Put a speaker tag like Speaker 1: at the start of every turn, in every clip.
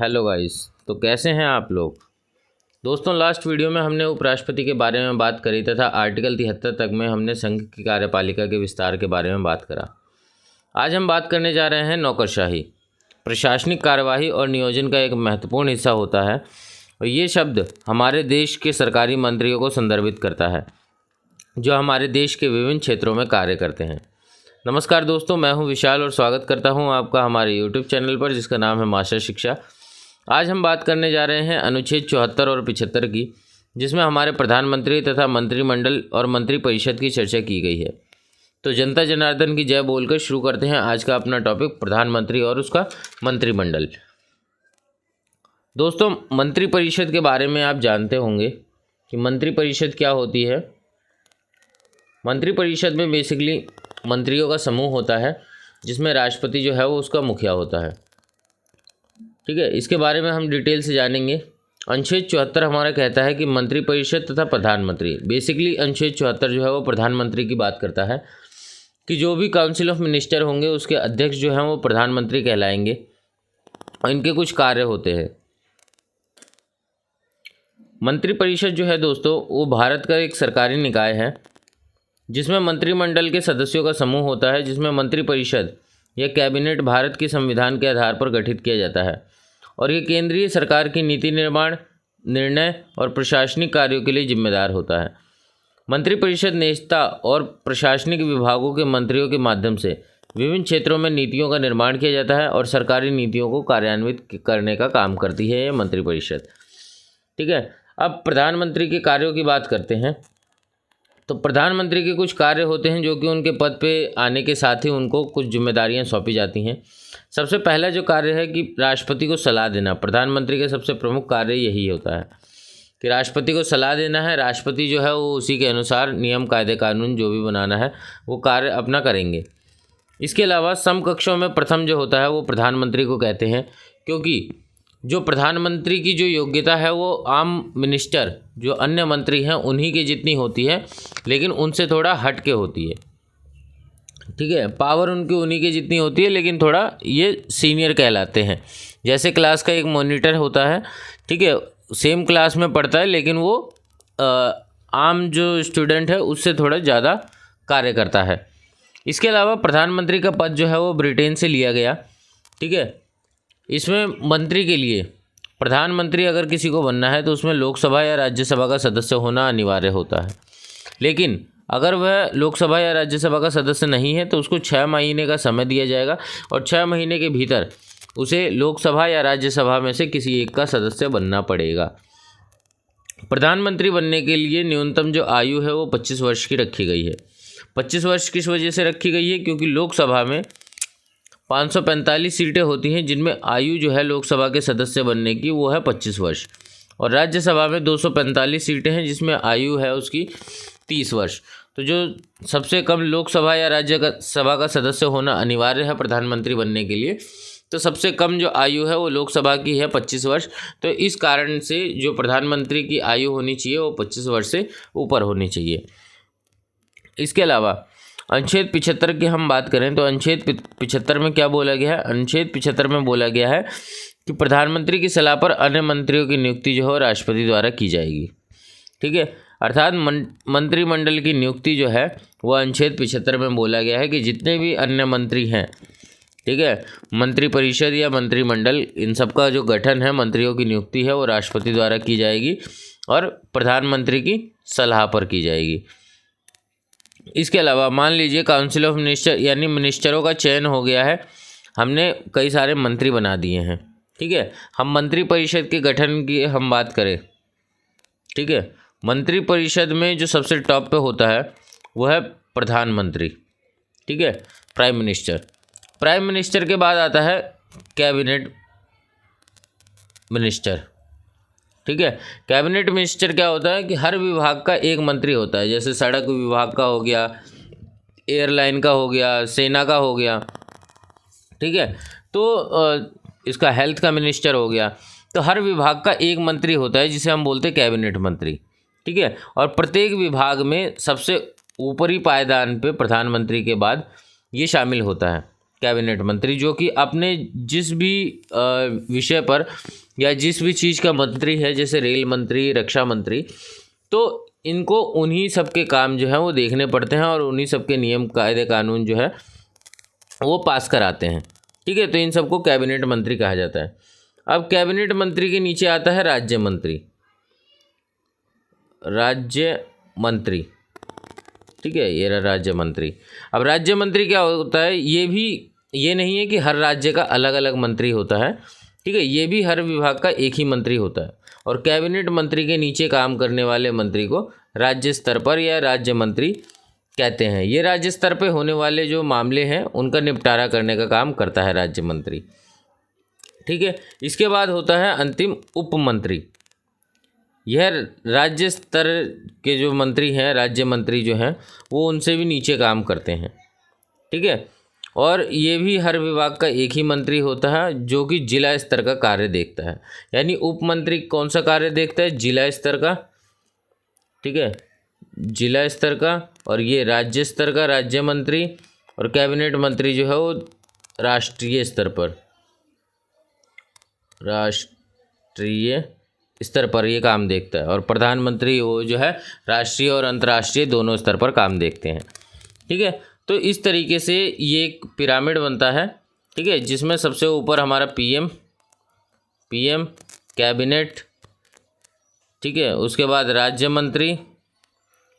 Speaker 1: Hello guys. तो कैसे हैं आप लोग। दोस्तों, लास्ट वीडियो में हमने उपराष्ट्रपति के बारे में बात करी तथा आर्टिकल 73 तक में हमने संघ की कार्यपालिका के विस्तार के बारे में बात करा। आज हम बात करने जा रहे हैं नौकरशाही। प्रशासनिक कार्यवाही और नियोजन का एक महत्वपूर्ण हिस्सा होता है और ये शब्द हमारे देश के सरकारी मंत्रियों को संदर्भित करता है जो हमारे देश के विभिन्न क्षेत्रों में कार्य करते हैं। नमस्कार दोस्तों, मैं हूं विशाल और स्वागत करता हूं आपका हमारे यूट्यूब चैनल पर जिसका नाम है मास्टर शिक्षा। आज हम बात करने जा रहे हैं अनुच्छेद 74 और 75 की, जिसमें हमारे प्रधानमंत्री तथा मंत्रिमंडल और मंत्रिपरिषद की चर्चा की गई है। तो जनता जनार्दन की जय बोलकर शुरू करते हैं आज का अपना टॉपिक, प्रधानमंत्री और उसका मंत्रिमंडल। दोस्तों, मंत्रिपरिषद के बारे में आप जानते होंगे कि मंत्रिपरिषद क्या होती है। मंत्रिपरिषद में बेसिकली मंत्रियों का समूह होता है जिसमें राष्ट्रपति जो है वो उसका मुखिया होता है। ठीक है, इसके बारे में हम डिटेल से जानेंगे। अनुच्छेद 74 हमारा कहता है कि मंत्रिपरिषद तथा प्रधानमंत्री, बेसिकली अनुच्छेद 74 जो है वो प्रधानमंत्री की बात करता है कि जो भी काउंसिल ऑफ मिनिस्टर होंगे उसके अध्यक्ष जो हैं वो प्रधानमंत्री कहलाएंगे और इनके कुछ कार्य होते हैं। मंत्रिपरिषद जो है दोस्तों वो भारत का एक सरकारी निकाय है जिसमें मंत्रिमंडल के सदस्यों का समूह होता है, जिसमें मंत्रिपरिषद या कैबिनेट भारत के संविधान के आधार पर गठित किया जाता है और ये केंद्रीय सरकार की नीति निर्माण, निर्णय और प्रशासनिक कार्यों के लिए जिम्मेदार होता है। मंत्रिपरिषद नेता और प्रशासनिक विभागों के मंत्रियों के माध्यम से विभिन्न क्षेत्रों में नीतियों का निर्माण किया जाता है और सरकारी नीतियों को कार्यान्वित करने का काम करती है ये मंत्रिपरिषद। ठीक है, अब प्रधानमंत्री के कार्यों की बात करते हैं। तो प्रधानमंत्री के कुछ कार्य होते हैं जो कि उनके पद पे आने के साथ ही उनको कुछ जिम्मेदारियां सौंपी जाती हैं। सबसे पहला जो कार्य है कि राष्ट्रपति को सलाह देना। प्रधानमंत्री के सबसे प्रमुख कार्य यही होता है कि राष्ट्रपति को सलाह देना है। राष्ट्रपति जो है वो उसी के अनुसार नियम, कायदे, कानून जो भी बनाना है वो कार्य अपना करेंगे। इसके अलावा समकक्षों में प्रथम जो होता है वो प्रधानमंत्री को कहते हैं, क्योंकि जो प्रधानमंत्री की जो योग्यता है वो आम मिनिस्टर जो अन्य मंत्री हैं उन्हीं की जितनी होती है, लेकिन उनसे थोड़ा हट के होती है। ठीक है, पावर उनकी उन्हीं की जितनी होती है लेकिन थोड़ा ये सीनियर कहलाते हैं। जैसे क्लास का एक मॉनिटर होता है, ठीक है, सेम क्लास में पढ़ता है लेकिन वो आम जो स्टूडेंट है उससे थोड़ा ज़्यादा कार्य करता है। इसके अलावा प्रधानमंत्री का पद जो है वो ब्रिटेन से लिया गया। ठीक है, इसमें मंत्री के लिए प्रधानमंत्री अगर किसी को बनना है तो उसमें लोकसभा या राज्यसभा का सदस्य होना अनिवार्य होता है, लेकिन अगर वह लोकसभा या राज्यसभा का सदस्य नहीं है तो उसको 6 महीने का समय दिया जाएगा और 6 महीने के भीतर उसे लोकसभा या राज्यसभा में से किसी एक का सदस्य बनना पड़ेगा। प्रधानमंत्री बनने के लिए न्यूनतम जो आयु है वो 25 वर्ष की रखी गई है। 25 वर्ष किस वजह से रखी गई है? क्योंकि लोकसभा में 545 सीटें होती हैं जिनमें आयु जो है लोकसभा के सदस्य बनने की वो है 25 वर्ष और राज्यसभा में 245 सीटें हैं जिसमें आयु है उसकी 30 वर्ष। तो जो सबसे कम लोकसभा या राज्यसभा का सदस्य होना अनिवार्य है प्रधानमंत्री बनने के लिए, तो सबसे कम जो आयु है वो लोकसभा की है 25 वर्ष। तो इस कारण से जो प्रधानमंत्री की आयु होनी चाहिए वो 25 वर्ष से ऊपर होनी चाहिए। इसके अलावा अनुच्छेद 75 की हम बात करें तो अनुच्छेद 75 में क्या बोला गया है? अनुच्छेद 75 में बोला गया है कि प्रधानमंत्री की सलाह पर अन्य मंत्रियों की नियुक्ति जो है राष्ट्रपति द्वारा की जाएगी। ठीक है, अर्थात मंत्रिमंडल की नियुक्ति जो है वो अनुच्छेद 75 में बोला गया है कि जितने भी अन्य मंत्री हैं, ठीक है, मंत्रिपरिषद या मंत्रिमंडल, इन सब का जो गठन है, मंत्रियों की नियुक्ति है वो राष्ट्रपति द्वारा की जाएगी और प्रधानमंत्री की सलाह पर की जाएगी। इसके अलावा मान लीजिए काउंसिल ऑफ मिनिस्टर यानी मिनिस्टरों का चयन हो गया है, हमने कई सारे मंत्री बना दिए हैं। ठीक है, हम मंत्रिपरिषद के गठन की हम बात करें। ठीक है, मंत्रिपरिषद में जो सबसे टॉप पे होता है वो है प्रधानमंत्री। ठीक है, प्राइम मिनिस्टर। प्राइम मिनिस्टर के बाद आता है कैबिनेट मिनिस्टर। ठीक है, कैबिनेट मिनिस्टर क्या होता है कि हर विभाग का एक मंत्री होता है। जैसे सड़क विभाग का हो गया, एयरलाइन का हो गया, सेना का हो गया। ठीक है, तो इसका हेल्थ का मिनिस्टर हो गया। तो हर विभाग का एक मंत्री होता है जिसे हम बोलते हैं कैबिनेट मंत्री। ठीक है, और प्रत्येक विभाग में सबसे ऊपरी पायदान पे प्रधानमंत्री के बाद ये शामिल होता है। कैबिनेट मंत्री, जो कि अपने जिस भी विषय पर या जिस भी चीज़ का मंत्री है, जैसे रेल मंत्री, रक्षा मंत्री, तो इनको उन्हीं सब के काम जो है वो देखने पड़ते हैं और उन्हीं सब के नियम कायदे कानून जो है वो पास कराते हैं। ठीक है, तो इन सबको कैबिनेट मंत्री कहा जाता है। अब कैबिनेट मंत्री के नीचे आता है राज्य मंत्री। राज्य मंत्री, ठीक है, ये रहा राज्य मंत्री। अब राज्य मंत्री क्या होता है, ये नहीं है कि हर राज्य का अलग अलग मंत्री होता है। ठीक है, ये भी हर विभाग का एक ही मंत्री होता है। और कैबिनेट मंत्री के नीचे काम करने वाले मंत्री को राज्य स्तर पर या राज्य मंत्री कहते हैं। ये राज्य स्तर पर होने वाले जो मामले हैं उनका निपटारा करने का काम करता है राज्य मंत्री। ठीक है, इसके बाद होता है अंतिम उप मंत्री। यह राज्य स्तर के जो मंत्री हैं, राज्य मंत्री जो हैं, वो उनसे भी नीचे काम करते हैं। ठीक है, और ये भी हर विभाग का एक ही मंत्री होता है जो कि जिला स्तर का कार्य देखता है। यानी उप मंत्री कौन सा कार्य देखता है, जिला स्तर का। ठीक है, जिला स्तर का। और ये राज्य स्तर का राज्य मंत्री, और कैबिनेट मंत्री जो है वो राष्ट्रीय स्तर पर, राष्ट्रीय स्तर पर ये काम देखता है। और प्रधानमंत्री वो जो है राष्ट्रीय और अंतर्राष्ट्रीय दोनों स्तर पर काम देखते हैं। ठीक है, तो इस तरीके से ये एक पिरामिड बनता है। ठीक है, जिसमें सबसे ऊपर हमारा पीएम कैबिनेट, ठीक है, उसके बाद राज्य मंत्री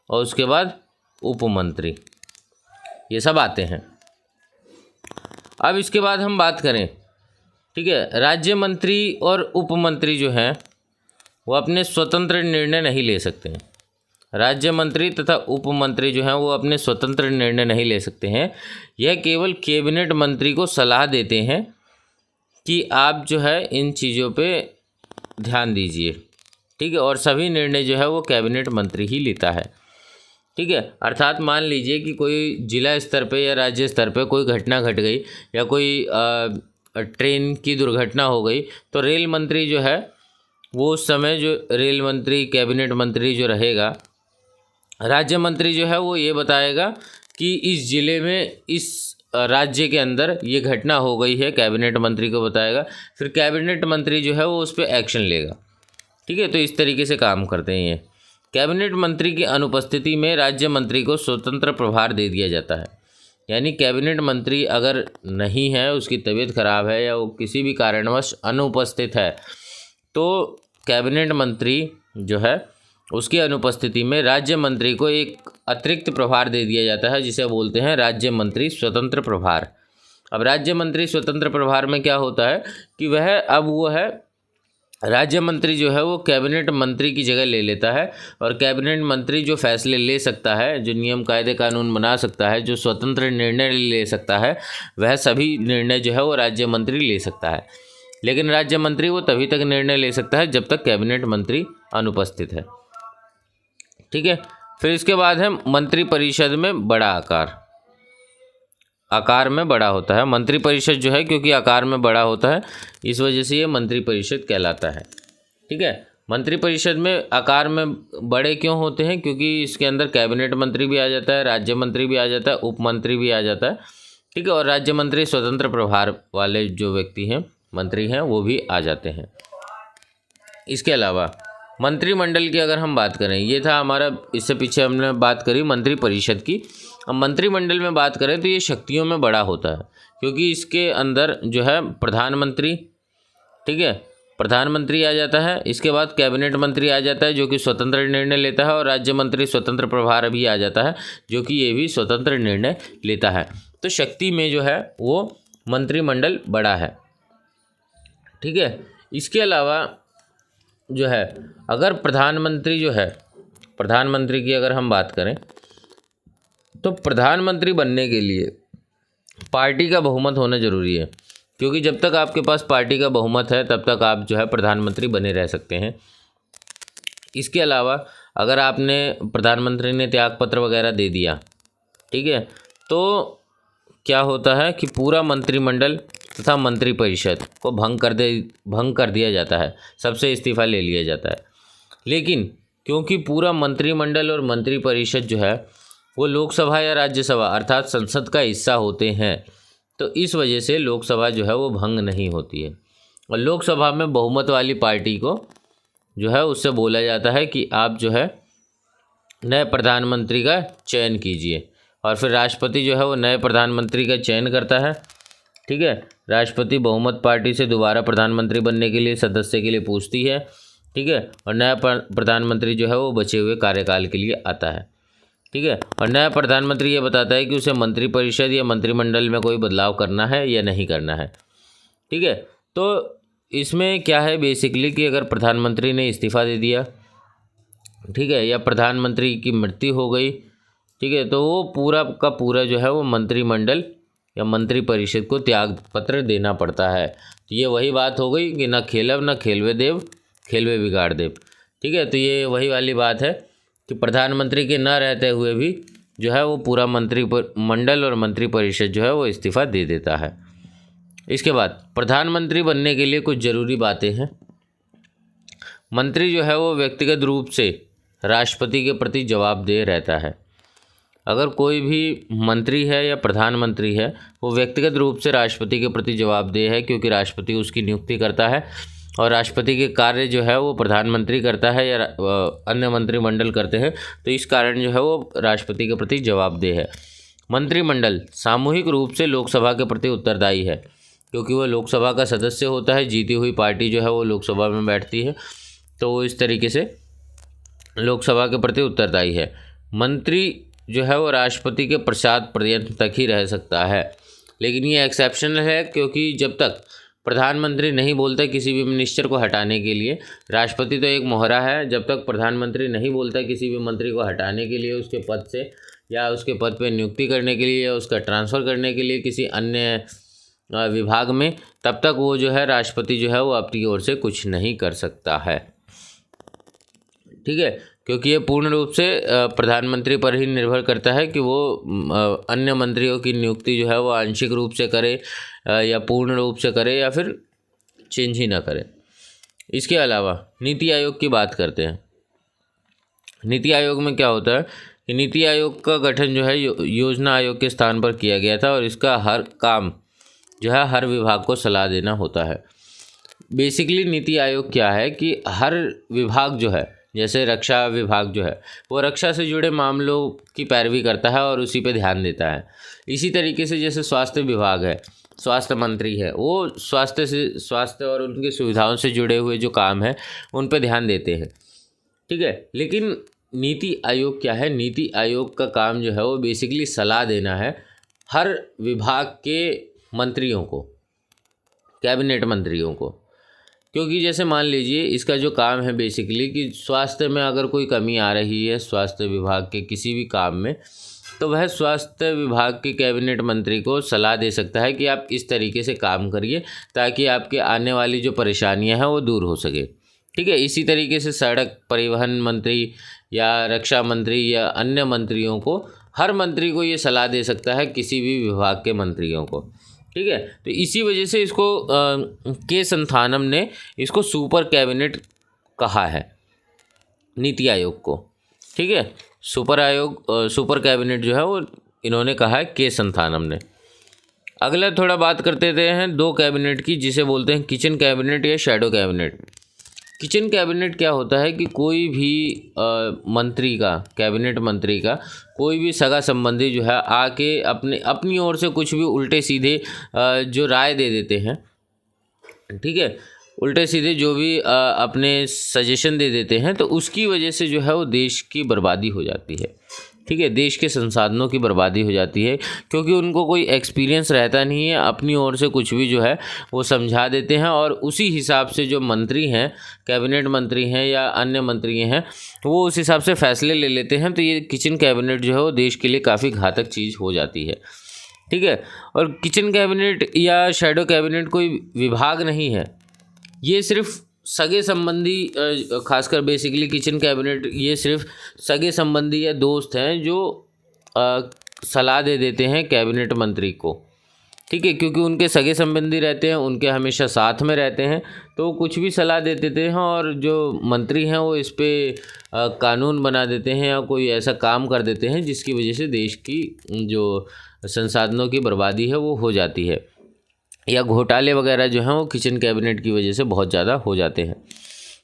Speaker 1: और उसके बाद उप मंत्री, ये सब आते हैं। अब इसके बाद हम बात करें, ठीक है, राज्य मंत्री और उप मंत्री जो हैं वो अपने स्वतंत्र निर्णय नहीं ले सकते हैं। राज्य मंत्री तथा उप मंत्री जो हैं वो अपने स्वतंत्र निर्णय नहीं ले सकते हैं। यह केवल कैबिनेट मंत्री को सलाह देते हैं कि आप जो है इन चीज़ों पे ध्यान दीजिए। ठीक है, और सभी निर्णय जो है वो कैबिनेट मंत्री ही लेता है। ठीक है, अर्थात मान लीजिए कि कोई जिला स्तर पे या राज्य स्तर पे कोई घटना घट गई या कोई ट्रेन की दुर्घटना हो गई, तो रेल मंत्री जो है वो उस समय जो रेल मंत्री कैबिनेट मंत्री जो रहेगा, राज्य मंत्री जो है वो ये बताएगा कि इस ज़िले में इस राज्य के अंदर ये घटना हो गई है, कैबिनेट मंत्री को बताएगा। फिर कैबिनेट मंत्री जो है वो उस पर एक्शन लेगा। ठीक है, तो इस तरीके से काम करते हैं ये। कैबिनेट मंत्री की अनुपस्थिति में राज्य मंत्री को स्वतंत्र प्रभार दे दिया जाता है। यानी कैबिनेट मंत्री अगर नहीं है, उसकी तबीयत खराब है या वो किसी भी कारणवश अनुपस्थित है, तो कैबिनेट मंत्री जो है उसकी अनुपस्थिति में राज्य मंत्री को एक अतिरिक्त प्रभार दे दिया जाता है, जिसे बोलते हैं राज्य मंत्री स्वतंत्र प्रभार। अब राज्य मंत्री स्वतंत्र प्रभार में क्या होता है कि वो है राज्य मंत्री जो है वो कैबिनेट मंत्री की जगह ले लेता है, और कैबिनेट मंत्री जो फैसले ले सकता है, जो नियम कायदे कानून बना सकता है, जो स्वतंत्र निर्णय ले सकता है, वह सभी निर्णय जो है वो राज्य मंत्री ले सकता है। लेकिन राज्य मंत्री वो तभी तक निर्णय ले सकता है जब तक कैबिनेट मंत्री अनुपस्थित है। ठीक है, फिर इसके बाद है मंत्रिपरिषद में बड़ा आकार में बड़ा होता है। मंत्रिपरिषद जो है क्योंकि आकार में बड़ा होता है, इस वजह से ये मंत्रिपरिषद कहलाता है। ठीक है, मंत्रिपरिषद में आकार में बड़े क्यों होते हैं, क्योंकि इसके अंदर कैबिनेट मंत्री भी आ जाता है, राज्य मंत्री भी आ जाता है, उप मंत्री भी आ जाता है। ठीक है, और राज्य मंत्री स्वतंत्र प्रभार वाले जो व्यक्ति हैं, मंत्री हैं, वो भी आ जाते हैं। इसके अलावा मंत्रिमंडल की अगर हम बात करें, ये था हमारा, इससे पीछे हमने बात करी मंत्रिपरिषद की। अब मंत्रिमंडल में बात करें तो ये शक्तियों में बड़ा होता है, क्योंकि इसके अंदर जो है प्रधानमंत्री, ठीक है, प्रधानमंत्री आ जाता है। इसके बाद कैबिनेट मंत्री आ जाता है जो कि स्वतंत्र निर्णय लेता है, और राज्य मंत्री स्वतंत्र प्रभार भी आ जाता है जो कि ये भी स्वतंत्र निर्णय लेता है। तो शक्ति में जो है वो मंत्रिमंडल बड़ा है। ठीक है, इसके अलावा जो है अगर प्रधानमंत्री जो है, प्रधानमंत्री की अगर हम बात करें तो प्रधानमंत्री बनने के लिए पार्टी का बहुमत होना ज़रूरी है, क्योंकि जब तक आपके पास पार्टी का बहुमत है तब तक आप जो है प्रधानमंत्री बने रह सकते हैं। इसके अलावा अगर आपने प्रधानमंत्री ने त्यागपत्र वगैरह दे दिया, ठीक है, तो क्या होता है कि पूरा मंत्रिमंडल तथा मंत्रिपरिषद को भंग कर दिया जाता है, सबसे इस्तीफा ले लिया जाता है। लेकिन क्योंकि पूरा मंत्रिमंडल और मंत्रिपरिषद जो है वो लोकसभा या राज्यसभा अर्थात संसद का हिस्सा होते हैं, तो इस वजह से लोकसभा जो है वो भंग नहीं होती है। और लोकसभा में बहुमत वाली पार्टी को जो है उससे बोला जाता है कि आप जो है नए प्रधानमंत्री का चयन कीजिए, और फिर राष्ट्रपति जो है वो नए प्रधानमंत्री का चयन करता है। ठीक है, राष्ट्रपति बहुमत पार्टी से दोबारा प्रधानमंत्री बनने के लिए सदस्य के लिए पूछती है। ठीक है, और नया प्रधानमंत्री जो है वो बचे हुए कार्यकाल के लिए आता है। ठीक है, और नया प्रधानमंत्री ये बताता है कि उसे मंत्रिपरिषद या मंत्रिमंडल में कोई बदलाव करना है या नहीं करना है। ठीक है, तो इसमें क्या है बेसिकली कि अगर प्रधानमंत्री ने इस्तीफ़ा दे दिया, ठीक है, या प्रधानमंत्री की मृत्यु हो गई, ठीक है, तो वो पूरा का पूरा जो है वो मंत्रिमंडल या मंत्रिपरिषद को त्याग पत्र देना पड़ता है। तो ये वही बात हो गई कि ना खेलब न खेलवे देव, खेलवे बिगाड़ देव। ठीक है, तो ये वही वाली बात है कि प्रधानमंत्री के न रहते हुए भी जो है वो पूरा मंत्रिमंडल और मंत्रिपरिषद जो है वो इस्तीफ़ा दे देता है। इसके बाद प्रधानमंत्री बनने के लिए कुछ ज़रूरी बातें हैं। मंत्री जो है वो व्यक्तिगत रूप से राष्ट्रपति के प्रति जवाबदेह रहता है। अगर कोई भी मंत्री है या प्रधानमंत्री है वो व्यक्तिगत रूप से राष्ट्रपति के प्रति जवाबदेह है, क्योंकि राष्ट्रपति उसकी नियुक्ति करता है और राष्ट्रपति के कार्य जो है वो प्रधानमंत्री करता है या अन्य मंत्रिमंडल करते हैं, तो इस कारण जो है वो राष्ट्रपति के प्रति जवाबदेह है। मंत्रिमंडल सामूहिक रूप से लोकसभा के प्रति उत्तरदायी है, क्योंकि वह लोकसभा का सदस्य होता है। जीती हुई पार्टी जो है वो लोकसभा में बैठती है, तो वो इस तरीके से लोकसभा के प्रति उत्तरदायी है। मंत्री जो है वो राष्ट्रपति के पश्चात पर्यंत तक ही रह सकता है, लेकिन ये एक्सेप्शनल है, क्योंकि जब तक प्रधानमंत्री नहीं बोलता किसी भी मिनिस्टर को हटाने के लिए, राष्ट्रपति तो एक मोहरा है, जब तक प्रधानमंत्री नहीं बोलता किसी भी मंत्री को हटाने के लिए उसके पद से, या उसके पद पर नियुक्ति करने के लिए, या उसका ट्रांसफ़र करने के लिए किसी अन्य विभाग में, तब तक वो जो है राष्ट्रपति जो है वो अपनी ओर से कुछ नहीं कर सकता है। ठीक है, क्योंकि ये पूर्ण रूप से प्रधानमंत्री पर ही निर्भर करता है कि वो अन्य मंत्रियों की नियुक्ति जो है वो आंशिक रूप से करे या पूर्ण रूप से करे या फिर चेंज ही ना करे। इसके अलावा नीति आयोग की बात करते हैं। नीति आयोग में क्या होता है कि नीति आयोग का गठन जो है योजना आयोग के स्थान पर किया गया था, और इसका हर काम जो है हर विभाग को सलाह देना होता है। बेसिकली नीति आयोग क्या है कि हर विभाग जो है, जैसे रक्षा विभाग जो है वो रक्षा से जुड़े मामलों की पैरवी करता है और उसी पे ध्यान देता है। इसी तरीके से जैसे स्वास्थ्य विभाग है, स्वास्थ्य मंत्री है, वो स्वास्थ्य और उनकी सुविधाओं से जुड़े हुए जो काम है उन पे ध्यान देते हैं। ठीक है, लेकिन नीति आयोग क्या है, नीति आयोग का काम जो है वो बेसिकली सलाह देना है हर विभाग के मंत्रियों को, कैबिनेट मंत्रियों को। क्योंकि जैसे मान लीजिए इसका जो काम है बेसिकली कि स्वास्थ्य में अगर कोई कमी आ रही है स्वास्थ्य विभाग के किसी भी काम में, तो वह स्वास्थ्य विभाग के कैबिनेट मंत्री को सलाह दे सकता है कि आप इस तरीके से काम करिए ताकि आपके आने वाली जो परेशानियां हैं वो दूर हो सके। ठीक है, इसी तरीके से सड़क परिवहन मंत्री या रक्षा मंत्री या अन्य मंत्रियों को, हर मंत्री को ये सलाह दे सकता है किसी भी विभाग के मंत्रियों को। ठीक है, तो इसी वजह से इसको के संथानम ने इसको सुपर कैबिनेट कहा है नीति आयोग को। ठीक है, सुपर कैबिनेट जो है वो इन्होंने कहा है के संथानम ने। अगला थोड़ा बात करते हैं दो कैबिनेट की, जिसे बोलते हैं किचन कैबिनेट या शैडो कैबिनेट। किचन कैबिनेट क्या होता है कि कोई भी मंत्री का, कैबिनेट मंत्री का कोई भी सगा संबंधी जो है आके अपनी ओर से कुछ भी उल्टे सीधे जो राय दे देते हैं, ठीक है, उल्टे सीधे जो भी अपने सजेशन दे देते हैं, तो उसकी वजह से जो है वो देश की बर्बादी हो जाती है। ठीक है, देश के संसाधनों की बर्बादी हो जाती है, क्योंकि उनको कोई एक्सपीरियंस रहता नहीं है, अपनी ओर से कुछ भी जो है वो समझा देते हैं, और उसी हिसाब से जो मंत्री हैं, कैबिनेट मंत्री हैं या अन्य मंत्री हैं, वो उस हिसाब से फैसले ले लेते हैं। तो ये किचन कैबिनेट जो है वो देश के लिए काफ़ी घातक चीज़ हो जाती है। ठीक है, और किचन कैबिनेट या शैडो कैबिनेट कोई विभाग नहीं है, ये सिर्फ सगे संबंधी, खासकर बेसिकली किचन कैबिनेट ये सिर्फ सगे संबंधी या दोस्त हैं जो सलाह दे देते हैं कैबिनेट मंत्री को ठीक है, क्योंकि उनके सगे संबंधी रहते हैं, उनके हमेशा साथ में रहते हैं, तो वो कुछ भी सलाह दे देते हैं और जो मंत्री हैं वो इस पे कानून बना देते हैं या कोई ऐसा काम कर देते हैं जिसकी वजह से देश की जो संसाधनों की बर्बादी है वो हो जाती है, या घोटाले वगैरह जो हैं वो किचन कैबिनेट की वजह से बहुत ज़्यादा हो जाते हैं।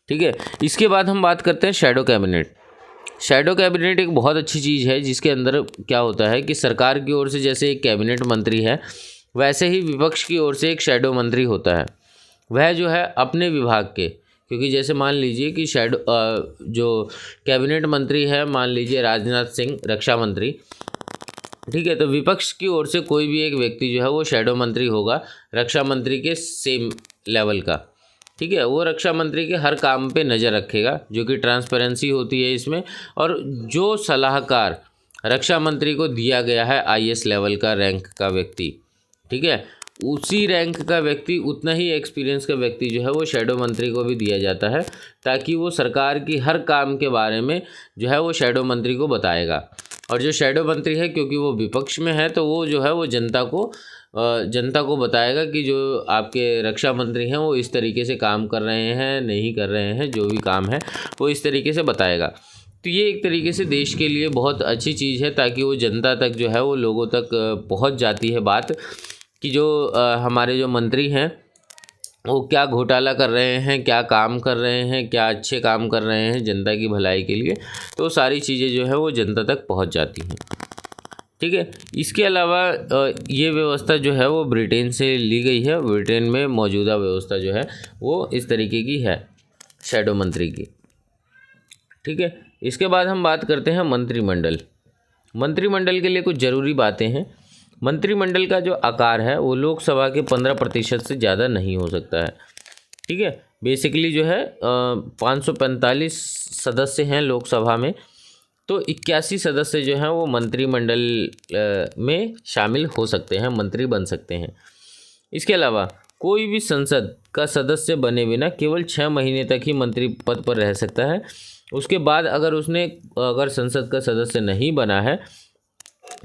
Speaker 1: ठीक है, इसके बाद हम बात करते हैं शैडो कैबिनेट। शैडो कैबिनेट एक बहुत अच्छी चीज़ है जिसके अंदर क्या होता है कि सरकार की ओर से जैसे एक कैबिनेट मंत्री है, वैसे ही विपक्ष की ओर से एक शैडो मंत्री होता है। वह जो है अपने विभाग के, क्योंकि जैसे मान लीजिए कि जो कैबिनेट मंत्री है, मान लीजिए राजनाथ सिंह रक्षा मंत्री, ठीक है, तो विपक्ष की ओर से कोई भी एक व्यक्ति जो है वो शैडो मंत्री होगा रक्षा मंत्री के सेम लेवल का। ठीक है, वो रक्षा मंत्री के हर काम पे नज़र रखेगा, जो कि ट्रांसपेरेंसी होती है इसमें। और जो सलाहकार रक्षा मंत्री को दिया गया है IAS लेवल का रैंक का व्यक्ति, ठीक है, उसी रैंक का व्यक्ति, उतना ही एक्सपीरियंस का व्यक्ति जो है वो शैडो मंत्री को भी दिया जाता है, ताकि वो सरकार की हर काम के बारे में जो है वो शैडो मंत्री को बताएगा। और जो शैडो मंत्री है, क्योंकि वो विपक्ष में है, तो वो जो है वो जनता को बताएगा कि जो आपके रक्षा मंत्री हैं वो इस तरीके से काम कर रहे हैं, नहीं कर रहे हैं, जो भी काम है वो इस तरीके से बताएगा। तो ये एक तरीके से देश के लिए बहुत अच्छी चीज़ है, ताकि वो जनता तक जो है वो लोगों तक पहुंच जाती है बात कि जो हमारे जो मंत्री हैं वो क्या घोटाला कर रहे हैं, क्या काम कर रहे हैं, क्या अच्छे काम कर रहे हैं जनता की भलाई के लिए। तो सारी चीज़ें जो है वो जनता तक पहुंच जाती हैं। ठीक है, इसके अलावा ये व्यवस्था जो है वो ब्रिटेन से ली गई है। ब्रिटेन में मौजूदा व्यवस्था जो है वो इस तरीके की है शैडो मंत्री की। ठीक है, इसके बाद हम बात करते हैं मंत्रिमंडल। मंत्रिमंडल के लिए कुछ ज़रूरी बातें हैं। मंत्रिमंडल का जो आकार है वो लोकसभा के 15% से ज़्यादा नहीं हो सकता है। ठीक है, बेसिकली जो है 545 सदस्य हैं लोकसभा में, तो 81 सदस्य जो हैं वो मंत्रिमंडल में शामिल हो सकते हैं, मंत्री बन सकते हैं। इसके अलावा कोई भी संसद का सदस्य बने बिना केवल 6 महीने तक ही मंत्री पद पर रह सकता है। उसके बाद अगर संसद का सदस्य नहीं बना है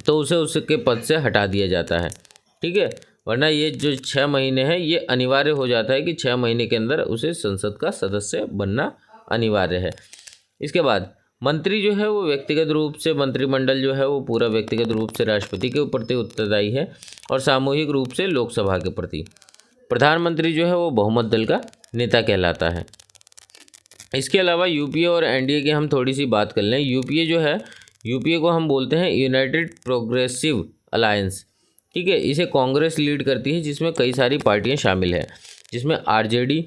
Speaker 1: तो उसे उसके पद से हटा दिया जाता है। ठीक है, वरना ये जो 6 महीने हैं ये अनिवार्य हो जाता है कि 6 महीने के अंदर उसे संसद का सदस्य बनना अनिवार्य है। इसके बाद मंत्री जो है वो व्यक्तिगत रूप से, मंत्रिमंडल जो है वो पूरा व्यक्तिगत रूप से राष्ट्रपति के प्रति उत्तरदायी है और सामूहिक रूप से लोकसभा के प्रति। प्रधानमंत्री जो है वो बहुमत दल का नेता कहलाता है। इसके अलावा यूपीए और एनडीए की हम थोड़ी सी बात कर लें। यूपीए को हम बोलते हैं यूनाइटेड प्रोग्रेसिव अलायंस। ठीक है, इसे कांग्रेस लीड करती है, जिसमें कई सारी पार्टियां शामिल हैं, जिसमें आरजेडी,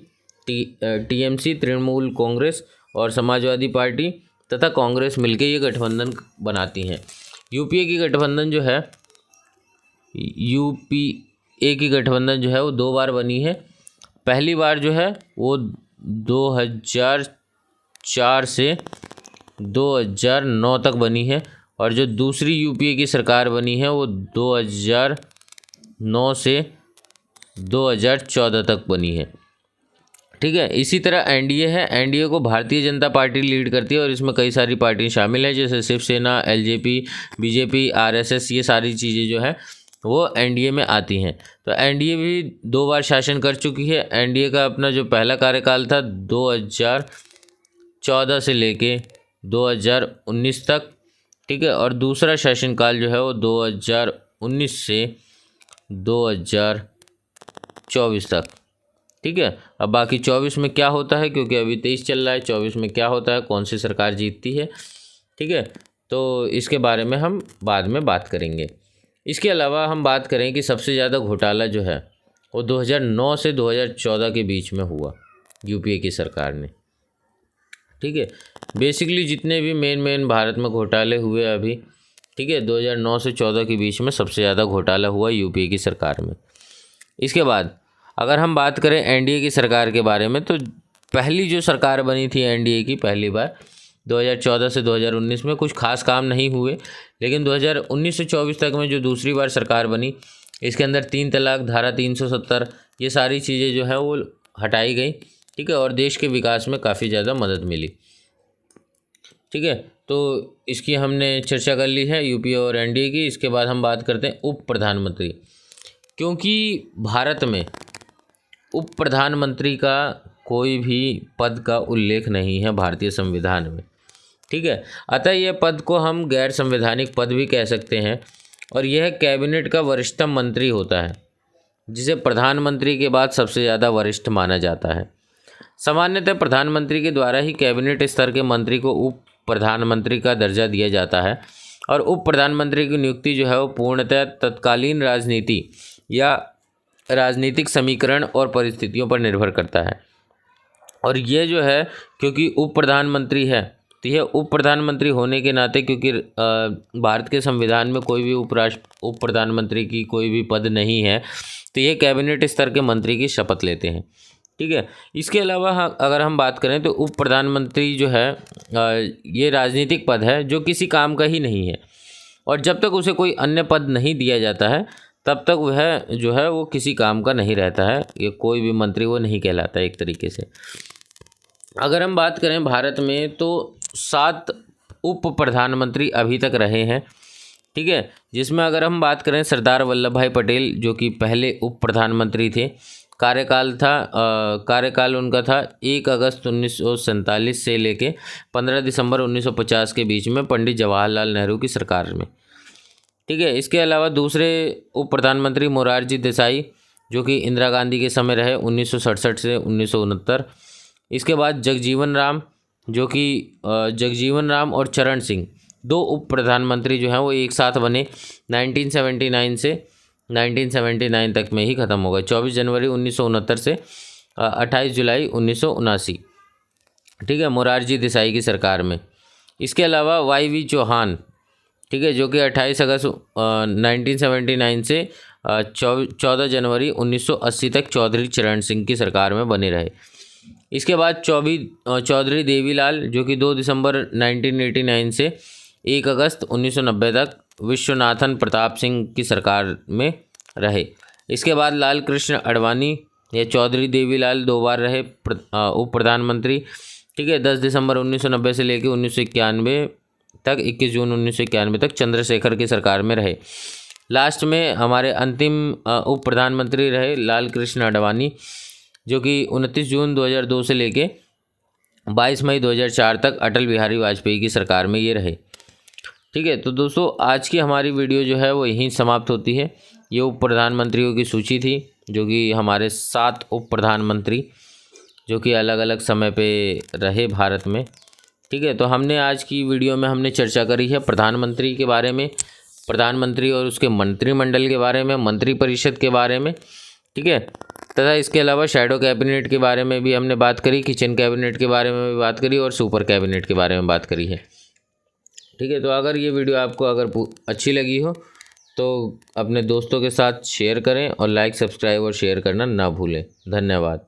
Speaker 1: टीएमसी, तृणमूल कांग्रेस और समाजवादी पार्टी तथा कांग्रेस मिलकर ये गठबंधन बनाती हैं। यूपीए की गठबंधन जो है वो 2 बार बनी है। पहली बार जो है वो 2004 से 2009 तक बनी है, और जो दूसरी यूपीए की सरकार बनी है वो 2009 से 2014 तक बनी है। ठीक है, इसी तरह एनडीए है। एनडीए को भारतीय जनता पार्टी लीड करती है और इसमें कई सारी पार्टियां शामिल हैं, जैसे शिवसेना, एलजेपी, बीजेपी, आरएसएस, ये सारी चीज़ें जो है वो एनडीए में आती हैं। तो एनडीए भी 2 बार शासन कर चुकी है। एनडीए का अपना जो पहला कार्यकाल था 2014 से लेके 2019 तक, ठीक है, और दूसरा शासनकाल जो है वो 2019 से 2024 तक। ठीक है, अब बाकी 24 में क्या होता है, क्योंकि अभी 23 चल रहा है, 24 में क्या होता है, कौन सी सरकार जीतती है, ठीक है, तो इसके बारे में हम बाद में बात करेंगे। इसके अलावा हम बात करें कि सबसे ज़्यादा घोटाला जो है वो 2009 से 2014 के बीच में हुआ यूपीए की सरकार ने। ठीक है, बेसिकली जितने भी मेन भारत में घोटाले हुए अभी, ठीक है, 2009 से 14 के बीच में सबसे ज़्यादा घोटाला हुआ यूपीए की सरकार में। इसके बाद अगर हम बात करें एनडीए की सरकार के बारे में, तो पहली जो सरकार बनी थी एनडीए की पहली बार 2014 से 2019 में कुछ खास काम नहीं हुए, लेकिन 2019 से 24 तक में जो दूसरी बार सरकार बनी, इसके अंदर 3 तलाक, धारा 370, ये सारी चीज़ें जो है वो हटाई गई। ठीक है, और देश के विकास में काफ़ी ज़्यादा मदद मिली। ठीक है, तो इसकी हमने चर्चा कर ली है यूपीए और एनडीए की। इसके बाद हम बात करते हैं उप प्रधानमंत्री। क्योंकि भारत में उप प्रधानमंत्री का कोई भी पद का उल्लेख नहीं है भारतीय संविधान में। ठीक है, अतः यह पद को हम गैर संवैधानिक पद भी कह सकते हैं। और यह कैबिनेट का वरिष्ठतम मंत्री होता है, जिसे प्रधानमंत्री के बाद सबसे ज़्यादा वरिष्ठ माना जाता है। सामान्यतः प्रधानमंत्री के द्वारा ही कैबिनेट स्तर के मंत्री को उप प्रधानमंत्री का दर्जा दिया जाता है। और उप प्रधानमंत्री की नियुक्ति जो है वो पूर्णतः तत्कालीन राजनीति या राजनीतिक समीकरण और परिस्थितियों पर निर्भर करता है। और ये जो है, क्योंकि उप प्रधानमंत्री है, तो यह उप प्रधानमंत्री होने के नाते, क्योंकि भारत के संविधान में कोई भी उप प्रधानमंत्री की कोई भी पद नहीं है, तो ये कैबिनेट स्तर के मंत्री की शपथ लेते हैं। ठीक है, इसके अलावा अगर हम बात करें तो उप प्रधानमंत्री जो है ये राजनीतिक पद है जो किसी काम का ही नहीं है। और जब तक उसे कोई अन्य पद नहीं दिया जाता है तब तक वह जो है वो किसी काम का नहीं रहता है। ये कोई भी मंत्री वो नहीं कहलाता एक तरीके से। अगर हम बात करें भारत में तो 7 उप प्रधानमंत्री अभी तक रहे हैं। ठीक है, जिसमें अगर हम बात करें सरदार वल्लभ भाई पटेल जो कि पहले उप प्रधानमंत्री थे, कार्यकाल उनका था 1 अगस्त 1947 से लेके 15 दिसंबर 1950 के बीच में पंडित जवाहरलाल नेहरू की सरकार में। ठीक है, इसके अलावा दूसरे उप प्रधानमंत्री मोरारजी देसाई जो कि इंदिरा गांधी के समय रहे 1967 से 1969। इसके बाद जगजीवन राम और चरण सिंह, 2 उप प्रधानमंत्री जो हैं वो एक साथ बने। 1979 से 1979 तक में ही ख़त्म हो गए। 24 जनवरी 1969 से 28 जुलाई 1979। ठीक है, मोरारजी देसाई की सरकार में। इसके अलावा YV चौहान, ठीक है, जो कि 28 अगस्त 1979 से 14 जनवरी 1980 तक चौधरी चरण सिंह की सरकार में बने रहे। इसके बाद चौधरी देवीलाल जो कि 2 दिसंबर 1989 से 1 अगस्त 1990 तक विश्वनाथन प्रताप सिंह की सरकार में रहे। इसके बाद लाल कृष्ण आडवाणी या चौधरी देवीलाल 2 बार रहे उप प्रधानमंत्री। ठीक है, 10 दिसंबर 1990 से लेकर 1991 तक 21 जून 1991 तक चंद्रशेखर की सरकार में रहे। लास्ट में हमारे अंतिम उप प्रधानमंत्री रहे लाल कृष्ण आडवाणी जो कि 29 जून 2002 से लेके 22 मई 2004 तक अटल बिहारी वाजपेयी की सरकार में ये रहे। ठीक है, तो दोस्तों आज की हमारी वीडियो जो है वो यहीं समाप्त होती है। ये उप प्रधानमंत्रियों की सूची थी जो कि हमारे 7 उप प्रधानमंत्री जो कि अलग अलग समय पे रहे भारत में। ठीक है, तो हमने आज की वीडियो में हमने चर्चा करी है प्रधानमंत्री के बारे में, प्रधानमंत्री और उसके मंत्रिमंडल के बारे में, मंत्रिपरिषद के बारे में। ठीक है, तथा इसके अलावा शैडो कैबिनेट के बारे में भी हमने बात करी, किचन कैबिनेट के बारे में भी बात करी और सुपर कैबिनेट के बारे में बात करी है। ठीक है, तो अगर ये वीडियो आपको अच्छी लगी हो तो अपने दोस्तों के साथ शेयर करें और लाइक, सब्सक्राइब और शेयर करना ना भूलें। धन्यवाद।